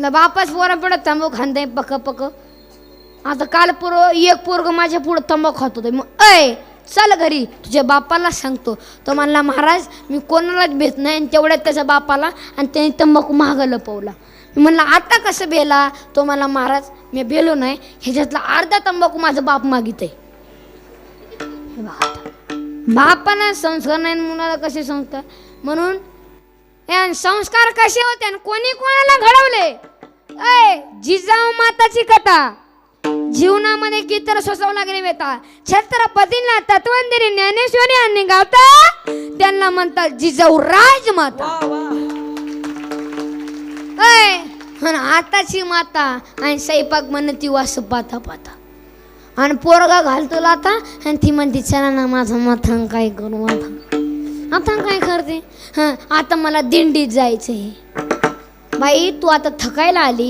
बापाच पोरा पुढं तंबाखू खांदे पक पक. आता काल एक पोरग माझ्या पुढं तंबाखू खात होते. मग चल घरी तुझ्या बापाला सांगतो. तो म्हणला महाराज मी कोणालाच भेट नाही. आणि तेवढ्यात त्याच्या बापाला आणि त्याने तंबाखू महाग लपवला. मी म्हणलं आता कसं बेला. तो म्हणला महाराज मी बेलो नाही, ह्याच्यातला अर्धा तंबाखू माझा बाप मागित आहे. बापाला संस्कार नाही मुलाला कसे संस्कार. म्हणून संस्कार कसे होते आणि कोणी कोणाला घडवले. जिजाऊ माताची कथा जीवनामध्ये किती सोसावं लागले बेटा. छत्रपतींना तत्वंदिनी ज्ञानेश्वरी आणि गावता त्यांना म्हणतात जिजाऊ राजमाता. आताची माता आणि स्वयंपाक म्हणती वास पाता पाता आणि पोरगा घालतो लाता आणि ती म्हणते चला ना माझं माथांग काय करू. आता काय करते. आता मला दिंडीत जायचंय. बाई तू आता थकायला आली.